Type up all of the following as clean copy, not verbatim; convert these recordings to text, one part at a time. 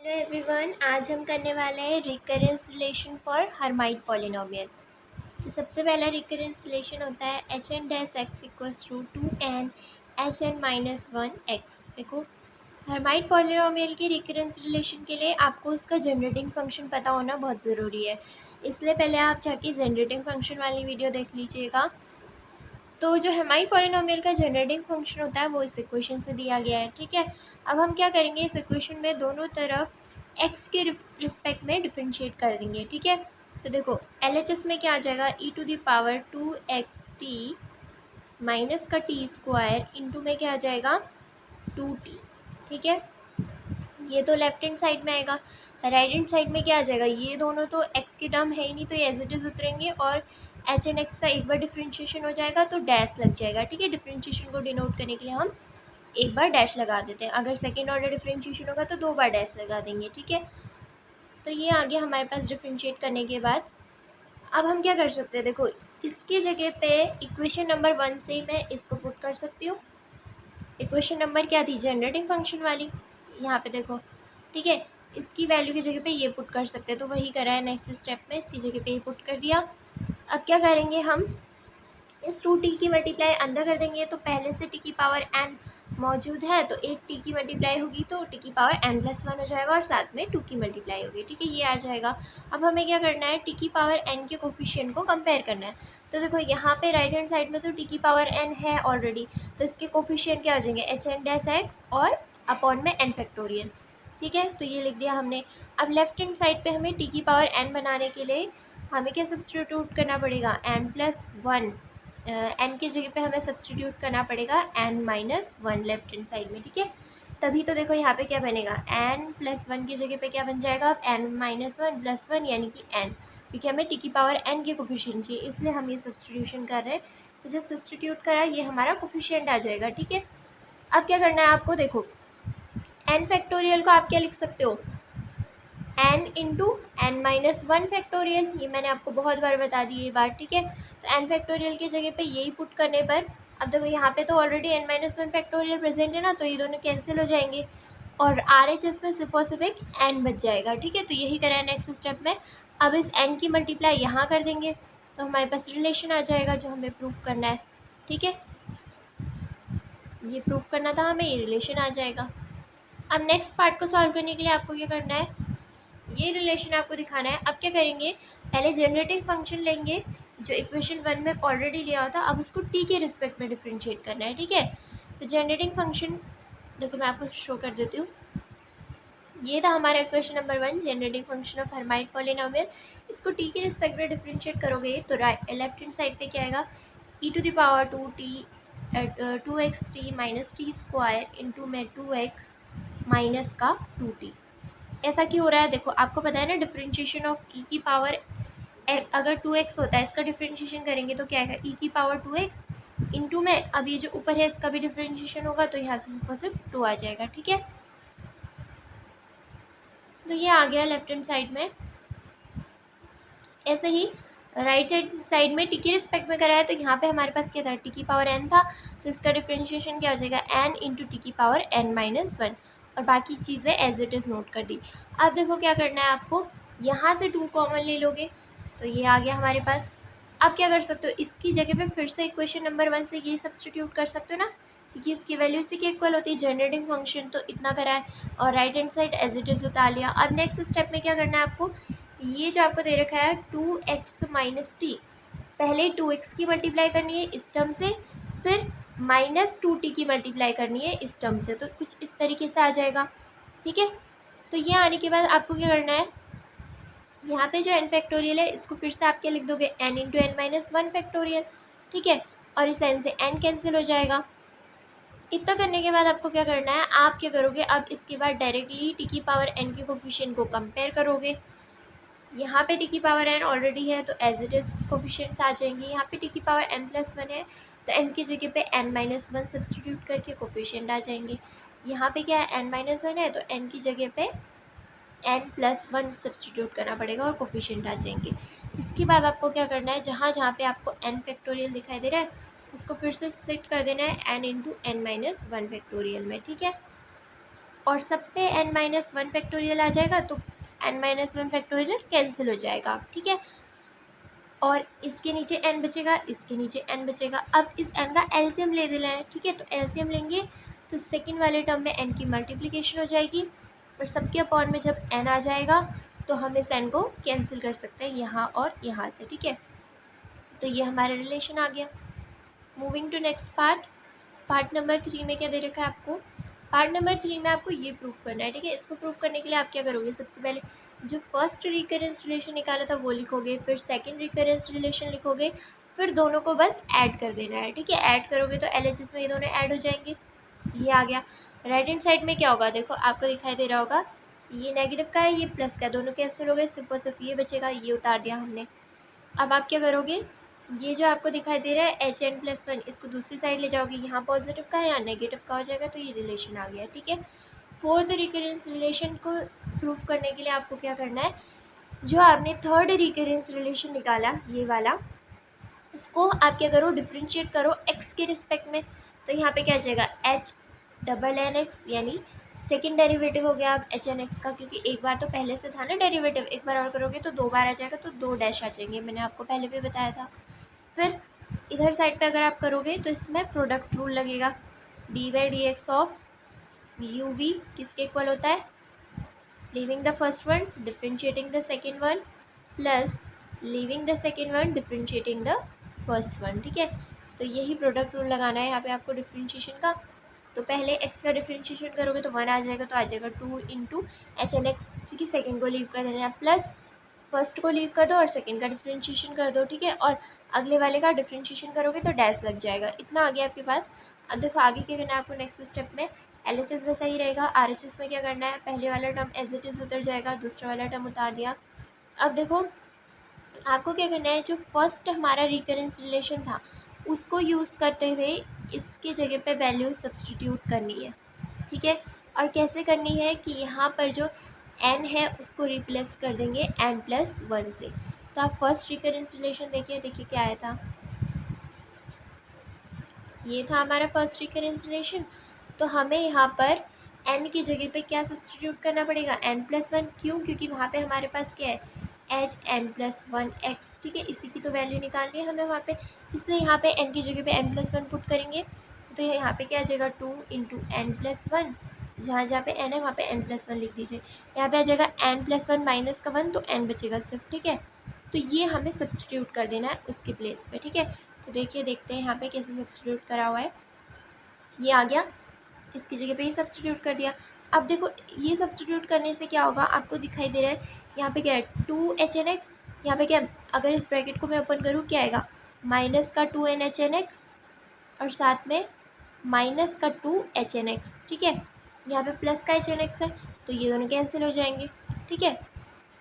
Hello everyone, आज हम करने वाले हैं recurrence relation for Hermite polynomial. तो सबसे पहला रिकरेंस रिलेशन होता है H N dash X equals to two N H N minus one X. देखो, हर्माइट पॉलिनोमियल की रिकरेंस रिलेशन के लिए आपको उसका जनरेटिंग फंक्शन पता होना बहुत ज़रूरी है, इसलिए पहले आप जाके जनरेटिंग फंक्शन वाली वीडियो देख लीजिएगा। तो जो हर्माइट पॉलिनोमियल का जनरेटिंग फंक्शन होता है वो इस इक्वेशन से दिया गया है। ठीक है, अब हम क्या करेंगे, इस इक्वेशन में दोनों तरफ x के रिस्पेक्ट में डिफरेंशिएट कर देंगे। ठीक है, तो देखो LHS में क्या आ जाएगा, e to the power 2xt minus का टी स्क्वायर इंटू में क्या आ जाएगा 2t। ठीक है, ये तो लेफ्ट हैंड साइड में आएगा। राइट हैंड साइड में क्या आ जाएगा, ये दोनों तो x की टर्म है ही नहीं, तो ये एज इट इज उतरेंगे और एच एन एक्स का एक बार डिफ्रेंशिएशन हो जाएगा तो डैश लग जाएगा। ठीक है, डिफ्रेंशिएशन को डिनोट करने के लिए हम एक बार डैश लगा देते हैं, अगर सेकेंड ऑर्डर डिफ्रेंशिएशन होगा तो दो बार डैश लगा देंगे। ठीक है, तो ये आ गया हमारे पास डिफ्रेंशिएट करने के बाद। अब हम क्या कर सकते हैं, देखो इसकी जगह पे इक्वेशन नंबर 1 से मैं इसको पुट कर सकती हूँ। इक्वेशन नंबर क्या थी, जनरेटिंग फंक्शन वाली, यहाँ पे देखो। ठीक है, इसकी वैल्यू की जगह पे ये पुट कर सकते हैं, तो वही करा है नेक्स्ट स्टेप में, इसकी जगह पे ये पुट कर दिया। अब क्या करेंगे, हम इस 2t की मल्टीप्लाई अंदर कर देंगे, तो पहले से t की पावर n मौजूद है तो एक t की मल्टीप्लाई होगी तो t की पावर n प्लस 1 हो जाएगा और साथ में 2 की मल्टीप्लाई होगी। ठीक है, ये आ जाएगा। अब हमें क्या करना है, t की पावर n के कोफिशिएंट को कंपेयर करना है। तो देखो यहाँ पे राइट हैंड साइड में तो t की पावर n है ऑलरेडी, तो इसके कोफिशिएंट क्या हो जाएंगे, एच एन डैश एक्स और अपॉन में n फैक्टोरियल। ठीक है, तो ये लिख दिया हमने। अब लेफ्ट हैंड साइड पे हमें t की पावर n बनाने के लिए हमें क्या सब्स्टिट्यूट करना पड़ेगा, n प्लस 1, एन की जगह पे हमें सब्सटीट्यूट करना पड़ेगा n minus one left hand side में। ठीक है, तभी तो देखो यहाँ पे क्या बनेगा, n प्लस 1 की जगह पे क्या बन जाएगा, अब n माइनस वन प्लस 1 यानी कि n, क्योंकि हमें t की पावर n के कोफिशिएंट चाहिए, इसलिए हम ये सब्सटीट्यूशन कर रहे हैं। तो जब सब्सटीट्यूट करा ये हमारा कोफिशिएंट आ जाएगा। ठीक है, अब क्या करना है आपको, देखो n फैक्टोरियल को आप क्या लिख सकते हो, n into N minus one factorial, ये मैंने आपको बहुत बार बता दी ये बात। ठीक है, तो n फैक्टोरियल की जगह पे यही पुट करने पर, अब देखो यहाँ पे तो already n minus one factorial present है ना, तो ये दोनों कैंसिल हो जाएंगे और RHS में सिर्फ और सिर्फ एक n बच जाएगा। ठीक है, तो यही करा है नेक्स्ट स्टेप में। अब इस n की मल्टीप्लाई यहाँ कर देंगे तो हमारे पास रिलेशन आ जाएगा जो हमें प्रूफ करना है। ठीक है, ये प्रूफ करना था हमें, ये रिलेशन आ जाएगा। अब नेक्स्ट पार्ट को सॉल्व करने के लिए आपको क्या करना है, ये रिलेशन आपको दिखाना है। अब क्या करेंगे, पहले जनरेटिंग फंक्शन लेंगे जो इक्वेशन 1 में ऑलरेडी लिया होता, अब उसको t के रिस्पेक्ट में डिफरेंशिएट करना है। ठीक है, तो जनरेटिंग फंक्शन देखो मैं आपको शो कर देती हूँ, ये था हमारा equation number 1, generating function of Hermite polynomial. इसको t के रिस्पेक्ट में डिफरेंशिएट करोगे तो लेफ्ट हैंड साइड पे क्या आएगा, e to the power 2x t minus T square into में 2x माइनस का 2t। ऐसा क्यों हो रहा है, देखो आपको पता है ना डिफरेंशिएशन ऑफ e की पावर, अगर 2x होता है इसका डिफरेंशिएशन करेंगे तो क्या आएगा, e की पावर 2x इंटू में, अब ये जो ऊपर है इसका भी डिफरेंशिएशन होगा तो यहाँ से सिर्फ 2 आ जाएगा। ठीक है, तो ये आ गया लेफ्ट हैंड साइड में। ऐसे ही राइट हैंड साइड में टी के रिस्पेक्ट में कराया तो यहाँ पे हमारे पास क्या था, टी की पावर n था, तो इसका डिफरेंशिएशन क्या हो जाएगा, n इंटू टी की पावर n माइनस वन, और बाकी चीज़ें एज इट इज़ नोट कर दी। अब देखो क्या करना है आपको, यहाँ से 2 कॉमन ले लोगे तो ये आ गया हमारे पास। अब क्या कर सकते हो, इसकी जगह पे फिर से इक्वेशन नंबर 1 से ये सब्सटीट्यूट कर सकते हो ना, क्योंकि इसकी वैल्यू इसी के इक्वल होती है, जनरेटिंग फंक्शन तो इतना करा है और right hand side as it is उतार लिया। अब नेक्स्ट स्टेप में क्या करना है आपको, ये जो आपको दे रखा है 2x माइनस टी, पहले 2x की मल्टीप्लाई करनी है इस टर्म से, फिर माइनस 2t की मल्टीप्लाई करनी है इस टर्म से, तो कुछ इस तरीके से आ जाएगा। ठीक है, तो ये आने के बाद आपको क्या करना है, यहाँ पे जो n फैक्टोरियल है इसको फिर से आप क्या लिख दोगे, n into N minus one factorial. ठीक है, और इस n से n कैंसिल हो जाएगा। इतना करने के बाद आपको क्या करना है, आप क्या करोगे, अब इसके बाद डायरेक्टली t की पावर n के कोफिशिएंट को कंपेयर करोगे। यहाँ पे t की पावर n ऑलरेडी है तो एज इट इज़ कोफिशिएंट्स आ जाएंगे। यहाँ पे t की पावर n प्लस वन है तो n की जगह पे n माइनस वन सब्सटीट्यूट करके कोफिशिएंट आ जाएंगे। यहाँ पे क्या है, n माइनस वन है तो n की जगह पे n प्लस वन सब्सटीट्यूट करना पड़ेगा और कोफिशिएंट आ जाएंगे। इसके बाद आपको क्या करना है, जहाँ जहाँ पे आपको n फैक्टोरियल दिखाई दे रहा है उसको फिर से स्प्लिट कर देना है n into N minus one factorial में। ठीक है, और सब पे n-1 फैक्टोरियल आ जाएगा, तो n-1 फैक्टोरियल कैंसिल हो जाएगा, ठीक है। और इसके नीचे n बचेगा, इसके नीचे n बचेगा। अब इस n का एलसीएम ले लेना है, ठीक है। तो एलसीएम लेंगे तो सेकंड वाले टर्म में n की मल्टीप्लिकेशन हो जाएगी, और सबके अपॉन में जब n आ जाएगा तो हम इस n को कैंसिल कर सकते हैं यहाँ और यहाँ से, ठीक है। तो ये हमारा रिलेशन आ गया। Moving to next part. Part number 3 में क्या दे रखा है आपको? पार्ट नंबर 3 में आपको ये प्रूफ करना है, ठीक है। इसको प्रूफ करने के लिए आप क्या करोगे? सबसे पहले जो फर्स्ट रिकरेंस रिलेशन निकाला था वो लिखोगे, फिर सेकंड रिकरेंस रिलेशन लिखोगे, फिर दोनों को बस ऐड कर देना है, ठीक है। ऐड करोगे तो एलएचएस में ये दोनों ऐड हो जाएंगे। ये आ गया। राइट हैंड साइड में क्या होगा? देखो आपको दिखाई दे रहा होगा, ये नेगेटिव का है, ये प्लस का है, दोनों कैंसिल हो गए, सिर्फ ये बचेगा, ये उतार दिया हमने। अब आप क्या करोगे? ये जो आपको दिखाई दे रहा है HN+1, इसको दूसरी साइड ले जाओगे, यहाँ पॉजिटिव का है, यहाँ नेगेटिव का हो जाएगा, तो ये रिलेशन आ गया, ठीक है। फोर्थ रिकरेंस रिलेशन को प्रूफ करने के लिए आपको क्या करना है? जो आपने थर्ड रिकरेंस रिलेशन निकाला, ये वाला, इसको आप क्या करो? डिफ्रेंशिएट करो x के रिस्पेक्ट में। तो यहाँ पे क्या आ जाएगा? H=NX, यानी सेकेंड डेरिवेटिव हो गया अब HNX का, क्योंकि एक बार तो पहले से था ना डेरिवेटिव, एक बार और करोगे तो 2 बार आ जाएगा, तो 2 डैश आ जाएंगे, मैंने आपको पहले भी बताया था। फिर इधर साइड पे अगर आप करोगे तो इसमें प्रोडक्ट रूल लगेगा। dy/dx ऑफ uv किसके इक्वल होता है? Leaving the first one, differentiating the second one, plus leaving the second one, differentiating the first one, ठीक है। तो यही प्रोडक्ट रूल लगाना है यहाँ पे आपको डिफ्रेंशिएशन का। तो पहले x का डिफ्रेंशिएशन करोगे तो 1 आ जाएगा, तो आ जाएगा 2 इंटू HNX, ठीक है। सेकेंड को लीव कर देना है, प्लस फर्स्ट को लीव कर दो और सेकेंड का डिफ्रेंशिएशन कर दो, ठीक है। और अगले वाले का डिफ्रेंशिएशन करोगे तो डैश लग जाएगा। इतना आ गया आपके पास। अब देखो आगे क्या करना है आपको नेक्स्ट स्टेप में। LHS वैसा ही रहेगा, RHS में क्या करना है? पहले वाला टर्म एज इट इज़ उतर जाएगा, दूसरा वाला टर्म उतार दिया। अब देखो आपको क्या करना है? जो फर्स्ट हमारा रिकरेंस रिलेशन था उसको यूज़ करते हुए इसके जगह पे वैल्यू सब्सटीट्यूट करनी है, ठीक है। और कैसे करनी है कि यहाँ पर जो n है उसको रिप्लेस कर देंगे n+1 से। तो आप फर्स्ट रिकरेंस रिलेशन देखिए क्या आया था? ये था हमारा फर्स्ट रिकरेंस रिलेशन। तो हमें यहाँ पर n की जगह पे क्या सब्सटीट्यूट करना पड़ेगा? n+1। क्यों? क्योंकि वहाँ पे हमारे पास क्या है? HN+1x, ठीक है। इसी की तो वैल्यू निकालनी है हमें वहाँ पे, इसलिए यहाँ पे n की जगह पे n+1 पुट करेंगे। तो यहाँ पे क्या आ जाएगा? 2 इंटू n+1, जहाँ जहाँ पे n है वहाँ पे n+1 लिख दीजिए। यहाँ पे आ जाएगा n+1 माइनस का 1, तो n बचेगा सिर्फ, ठीक है। तो ये हमें सब्सटीट्यूट कर देना है उसके प्लेस पे, ठीक है। तो देखिए देखते हैं यहाँ पे कैसे सब्सटीट्यूट करा हुआ है। ये आ गया, इसकी जगह पे ये सब्सटीट्यूट कर दिया। अब देखो ये सब्सटीट्यूट करने से क्या होगा? आपको दिखाई दे रहा है यहाँ पे क्या है? 2HNX, यहाँ पे क्या? अगर इस ब्रैकेट को मैं ओपन करूँ क्या आएगा? माइनस का 2NHNX और साथ में माइनस का 2HNX, ठीक है। यहाँ पे प्लस का HNX है, तो ये दोनों कैंसिल हो जाएंगे, ठीक है।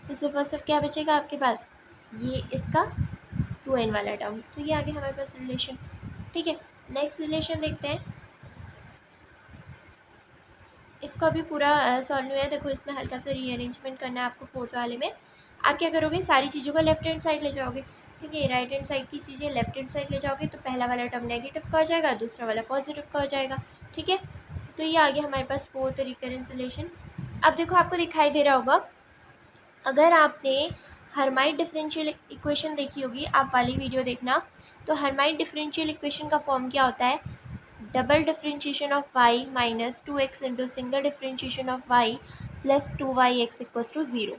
तो सिर्फ और सिर्फ क्या बचेगा आपके पास? ये इसका 2n वाला टर्म। तो ये आ गया हमारे पास रिलेशन, ठीक है। नेक्स्ट रिलेशन देखते हैं। इसको अभी पूरा सॉल्व नहीं है, देखो इसमें हल्का सा रीअरेंजमेंट करना है आपको। फोर्थ वाले में आप क्या करोगे? सारी चीज़ों को लेफ्ट हैंड साइड ले जाओगे, ठीक है। राइट हैंड साइड की चीज़ें लेफ्ट हैंड साइड ले जाओगे तो पहला वाला टर्म नेगेटिव का हो जाएगा, दूसरा वाला पॉजिटिव का हो जाएगा, ठीक है। तो ये आ गया हमारे पास फोर्थ रिकरेंस रिलेशन। अब देखो आपको दिखाई दे रहा होगा, अगर आपने हर्माइट डिफरेंशियल इक्वेशन देखी होगी, आप वाली वीडियो देखना, तो हर्माइट डिफरेंशियल इक्वेशन का फॉर्म क्या होता है? Double differentiation of y minus 2x into single differentiation of y plus 2yx equals to 0।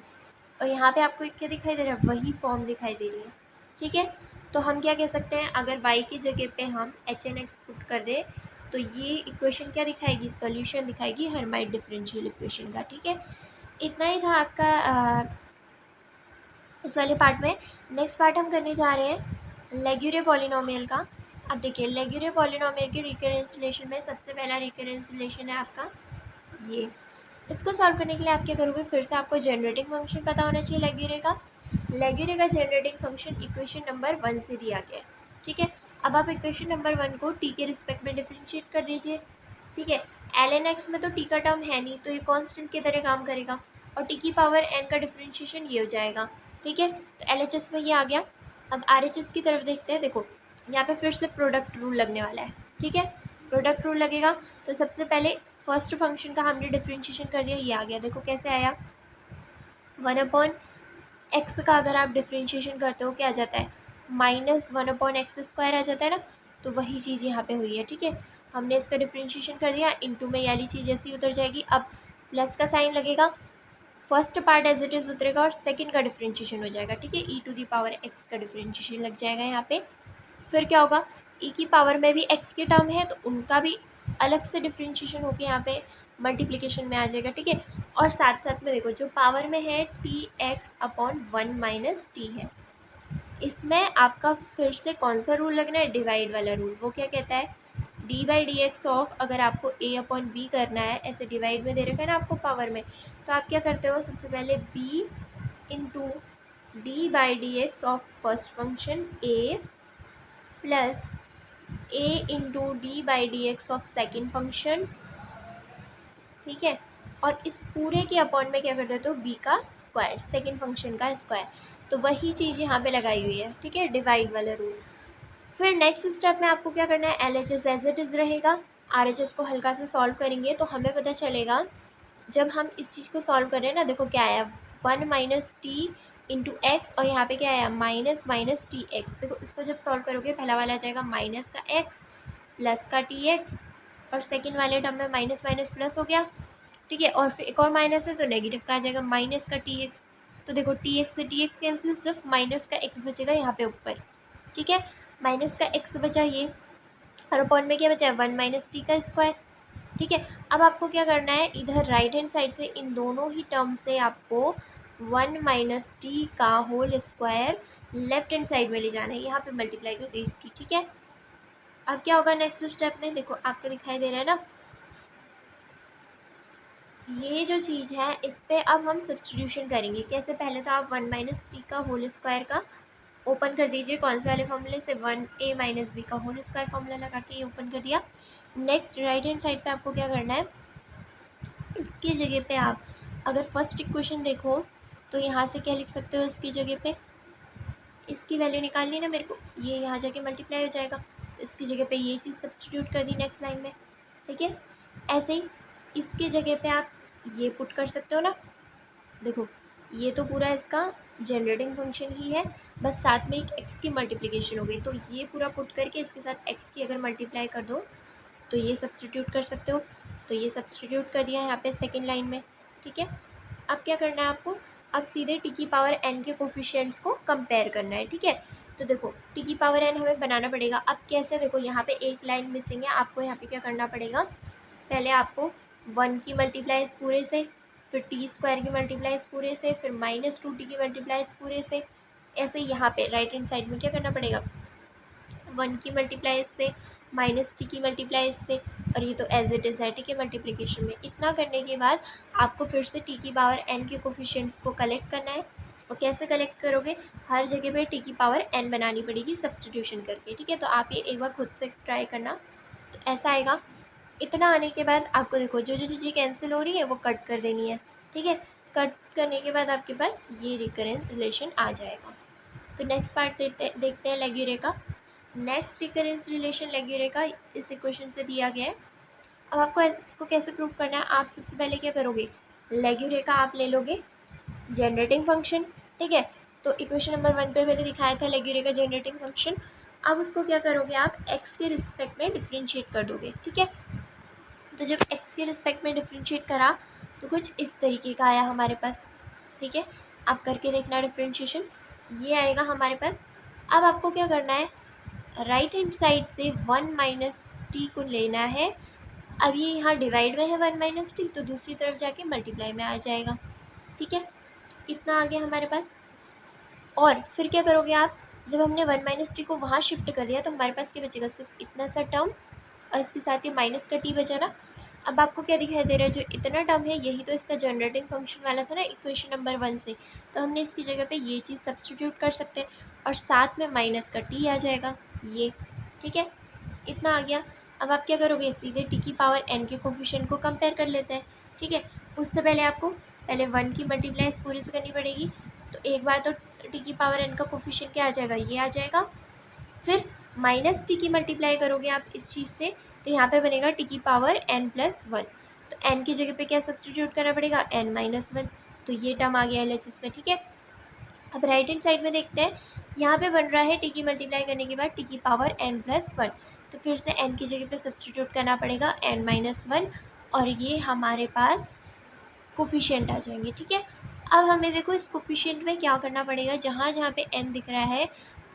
और यहाँ पे आपको क्या दिखाई दे रहा है? वही फॉर्म दिखाई दे रही है, ठीक है। तो हम क्या कह सकते हैं? अगर y की जगह पे हम HNX पुट कर दें तो ये इक्वेशन क्या दिखाएगी? सॉल्यूशन दिखाएगी हर्माइट डिफरेंशियल इक्वेशन का, ठीक है। इतना ही था आपका इस वाले पार्ट में। नेक्स्ट पार्ट हम करने जा रहे हैं लेग्यूरे पॉलिनोमियल का। अब देखिए लेग्यूरे पॉलिनोमियल के रिकरेंस रिलेशन में सबसे पहला रिकरेंस रिलेशन है आपका ये। इसको सॉल्व करने के लिए आप क्या करोगे? फिर से आपको जनरेटिंग फंक्शन पता होना चाहिए लेग्यूरे का। लेग्यूरे का जनरेटिंग फंक्शन इक्वेशन नंबर 1 से दिया गया है, ठीक है। अब आप इक्वेशन नंबर 1 को t के रिस्पेक्ट में डिफरेंशिएट कर दीजिए, ठीक है। ln x में तो t का टर्म है नहीं, तो ये कांस्टेंट की तरह काम करेगा, और t की पावर n का डिफरेंशिएशन ये हो जाएगा, ठीक है। तो LHS में ये आ गया। अब RHS की तरफ देखते हैं। देखो यहाँ पे फिर से प्रोडक्ट रूल लगने वाला है, ठीक है। प्रोडक्ट रूल लगेगा तो सबसे पहले फर्स्ट फंक्शन का हमने डिफरेंशिएशन कर दिया, ये आ गया। देखो कैसे आया, 1/x का अगर आप डिफरेंशिएशन करते हो क्या आ जाता है, -1/x² आ जाता है ना। तो वही चीज़ यहाँ पे हुई है, ठीक है। हमने इसका डिफरेंशिएशन कर दिया, इनटू में ये वाली चीज़ ऐसी उतर जाएगी। अब प्लस का साइन लगेगा, first part as it is उतरेगा और सेकंड का डिफरेंशिएशन हो जाएगा, ठीक है। e⁻x का डिफरेंशिएशन लग जाएगा यहाँ पे। फिर क्या होगा, e की पावर में भी x के टर्म है तो उनका भी अलग से डिफरेंशिएशन होकर यहाँ पे मल्टीप्लिकेशन में आ जाएगा, ठीक है। और साथ साथ में देखो जो पावर में है tx/1 - t है, इसमें आपका फिर से कौन सा रूल लगना है, डिवाइड वाला रूल। वो क्या कहता है, d/dx ऑफ, अगर आपको a/b करना है, ऐसे डिवाइड में दे रखा है ना आपको पावर में, तो आप क्या करते हो, सबसे पहले b into d/dx of first function a plus a into d/dx of second function, ठीक है। और इस पूरे के अपॉन में क्या कर देते हो, b का स्क्वायर, सेकेंड फंक्शन का स्क्वायर। तो वही चीज़ यहाँ पे लगाई हुई है, ठीक है, डिवाइड वाला रूल। फिर नेक्स्ट स्टेप में आपको क्या करना है, LHS एज इट इज़ रहेगा, RHS को हल्का से सॉल्व करेंगे तो हमें पता चलेगा, जब हम इस चीज़ को सॉल्व कर रहे हैं ना, देखो क्या आया, 1 - t इंटू एक्स, और यहाँ पे क्या आया, माइनस टी एक्स। देखो इसको जब सॉल्व करोगे पहला वाला आ जाएगा माइनस का x प्लस का टी एक्स, और सेकेंड वाले टर्म में माइनस माइनस प्लस हो गया, ठीक है। और फिर एक और माइनस है तो नेगेटिव का आ जाएगा माइनस का टी एक्स। तो देखो टी एक्स से टी एक्स कैंसिल, सिर्फ माइनस का x बचेगा यहाँ पे ऊपर, ठीक है। माइनस का x बचा ये, और अपॉन में क्या बचा है, 1 - t का स्क्वायर, ठीक है। अब आपको क्या करना है, इधर राइट हैंड साइड से इन दोनों ही टर्म से आपको 1 - t का whole square left hand side में ले जाना है, यहाँ पे मल्टीप्लाई कर दी इसकी, ठीक है। अब क्या होगा नेक्स्ट स्टेप में, देखो आपको दिखाई दे रहा है ना, ये जो चीज़ है इस पे अब हम सब्स्टिट्यूशन करेंगे। कैसे, पहले तो आप 1 - t का होल स्क्वायर का ओपन कर दीजिए, कौन से वाले फॉर्मूले से, 1a - b का होल स्क्वायर फॉर्मूला लगा के ये ओपन कर दिया। नेक्स्ट राइट हैंड साइड पे आपको क्या करना है, इसकी जगह पे आप अगर फर्स्ट इक्वेशन देखो तो यहाँ से क्या लिख सकते हो, इसकी जगह पे इसकी वैल्यू निकालनी ना मेरे को, ये यहाँ जाके मल्टीप्लाई हो जाएगा, इसकी जगह पे ये चीज़ सब्स्टिट्यूट कर दी नेक्स्ट लाइन में, ठीक है। ऐसे ही इसकी जगह पे आप ये पुट कर सकते हो ना, देखो ये तो पूरा इसका जनरेटिंग फंक्शन ही है, बस साथ में एक x की मल्टीप्लिकेशन हो गई, तो ये पूरा पुट करके इसके साथ x की अगर मल्टीप्लाई कर दो तो ये सब्स्टिट्यूट कर सकते हो। तो ये सब्स्टिट्यूट कर दिया यहाँ पे सेकेंड लाइन में, ठीक है। अब क्या करना है आपको, अब सीधे t की पावर n के कोफिशिएंट्स को कंपेयर करना है, ठीक है। तो देखो t की पावर n हमें बनाना पड़ेगा। अब कैसे, देखो यहाँ पे एक लाइन मिसिंग है, आपको यहाँ पे क्या करना पड़ेगा, पहले आपको 1 की मल्टीप्लाई इस पूरे से, फिर t² की मल्टीप्लाई इस पूरे से, फिर -2t की मल्टीप्लाई इस पूरे से। ऐसे यहाँ पे राइट हैंड साइड में क्या करना पड़ेगा, 1 की मल्टीप्लाई इससे, -t की मल्टीप्लाई इससे, और ये तो एज इट इज़ है, ठीक है, मल्टीप्लिकेशन में। इतना करने के बाद आपको फिर से t की पावर n के कोफिशिएंट्स को कलेक्ट करना है। और कैसे कलेक्ट करोगे, हर जगह पे t की पावर n बनानी पड़ेगी सब्स्टिट्यूशन करके, ठीक है। तो आप ये एक बार खुद से ट्राई करना, तो ऐसा आएगा। इतना आने के बाद आपको देखो जो जो चीज़ें कैंसिल हो रही है वो कट कर देनी है, ठीक है। कट करने के बाद आपके पास ये रिकरेंस रिलेशन आ जाएगा। तो नेक्स्ट पार्ट देखते हैं लेग्यूरे का। नेक्स्ट रिकरेंस रिलेशन लेग्यूरे का इस इक्वेशन से दिया गया है। अब आपको इसको कैसे प्रूव करना है, आप सबसे पहले क्या करोगे, लेग्यूरे का आप ले लोगे जनरेटिंग फंक्शन, ठीक है। तो इक्वेशन नंबर 1 पे मैंने दिखाया था लेग्यूरे का जनरेटिंग फंक्शन। अब उसको क्या करोगे, आप x के रिस्पेक्ट में डिफ्रेंशिएट कर दोगे, ठीक है। तो जब x के रिस्पेक्ट में डिफ्रेंशिएट करा तो कुछ इस तरीके का आया हमारे पास, ठीक है। आप करके देखना डिफ्रेंशिएशन, ये आएगा हमारे पास। अब आपको क्या करना है, राइट हैंड साइड से 1 - t को लेना है। अब ये यहाँ डिवाइड में है 1 - t, तो दूसरी तरफ जाके मल्टीप्लाई में आ जाएगा, ठीक है। इतना आ गया हमारे पास। और फिर क्या करोगे आप, जब हमने 1 - t को वहाँ शिफ्ट कर दिया तो हमारे पास क्या बचेगा, सिर्फ इतना सा टर्म, और इसके साथ ये माइनस का t बचा ना। अब आपको क्या दिखाई दे रहा है, जो इतना टर्म है यही तो इसका जनरेटिंग फंक्शन वाला था ना इक्वेशन नंबर 1 से, तो हमने इसकी जगह पे ये चीज़ सब्स्टिट्यूट कर सकते हैं, और साथ में माइनस का t आ जाएगा ये, ठीक है। इतना आ गया। अब आप क्या करोगे, सीधे t की पावर n के कोफिशिएंट को कंपेयर कर लेते हैं, ठीक है। उससे पहले आपको पहले 1 की मल्टीप्लाई इस पूरी से करनी पड़ेगी, तो एक बार तो t की पावर n का कोफिशिएंट क्या आ जाएगा, ये आ जाएगा। फिर -t की मल्टीप्लाई करोगे आप इस चीज़ से, तो यहाँ पे बनेगा t की पावर n + 1। तो एन की जगह पे क्या सब्सटीट्यूट करना पड़ेगा, n-1, तो ये टर्म आ गया LHS में, ठीक है। अब राइट हैंड साइड में देखते हैं, यहाँ पे बन रहा है टी की मल्टीप्लाई करने के बाद टी की पावर n+1, तो फिर से n की जगह पे सब्सटीट्यूट करना पड़ेगा n-1 और ये हमारे पास कोफिशिएंट आ जाएंगे, ठीक है। अब हमें देखो इस कोफिशिएंट में क्या करना पड़ेगा, जहाँ जहाँ पे n दिख रहा है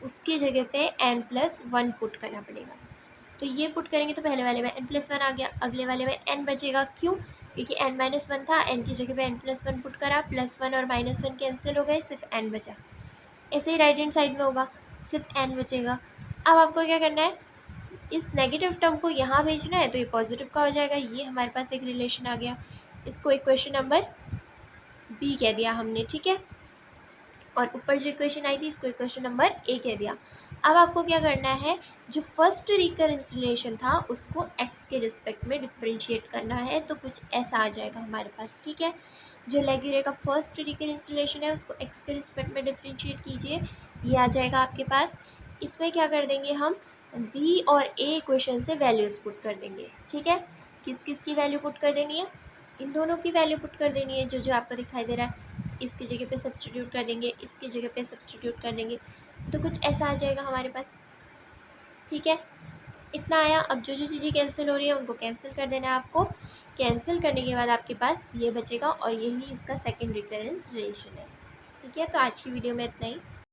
उसकी जगह पे n+1 पुट करना पड़ेगा। तो ये पुट करेंगे तो पहले वाले में n+1 आ गया, अगले वाले में n बचेगा, क्यों, क्योंकि n-1 था, n की जगह पे n+1 पुट करा, +1 और -1 कैंसिल हो गए, सिर्फ n बचा। ऐसे ही राइट हैंड साइड में होगा, सिर्फ n बचेगा। अब आपको क्या करना है, इस नेगेटिव टर्म को यहाँ भेजना है तो ये पॉजिटिव का हो जाएगा, ये हमारे पास एक रिलेशन आ गया, इसको इक्वेशन नंबर बी कह दिया हमने, ठीक है। और ऊपर जो इक्वेशन आई थी इसको इक्वेशन नंबर ए कह दिया। अब आपको क्या करना है, जो फर्स्ट रिकरेंस रिलेशन था उसको x के रिस्पेक्ट में डिफरेंशिएट करना है, तो कुछ ऐसा आ जाएगा हमारे पास, ठीक है। जो लेग्यूरे का फर्स्ट रिकरेंस रिलेशन है उसको x के रिस्पेक्ट में डिफरेंशिएट कीजिए, ये आ जाएगा आपके पास। इसमें क्या कर देंगे हम, b और a इक्वेशन से वैल्यूज पुट कर देंगे, ठीक है। किस किस की वैल्यू पुट कर देनी है, इन दोनों की वैल्यू पुट कर देनी है, जो जो आपको दिखाई दे रहा है इसकी जगह पे सब्सटीट्यूट कर देंगे, इसकी जगह पे सब्सटीट्यूट कर देंगे, तो कुछ ऐसा आ जाएगा हमारे पास, ठीक है। इतना आया। अब जो जो चीज़ें कैंसिल हो रही है उनको कैंसिल कर देना है आपको। कैंसिल करने के बाद आपके पास ये बचेगा और यही इसका सेकंड रिकरेंस रिलेशन है, ठीक है। तो आज की वीडियो में इतना ही।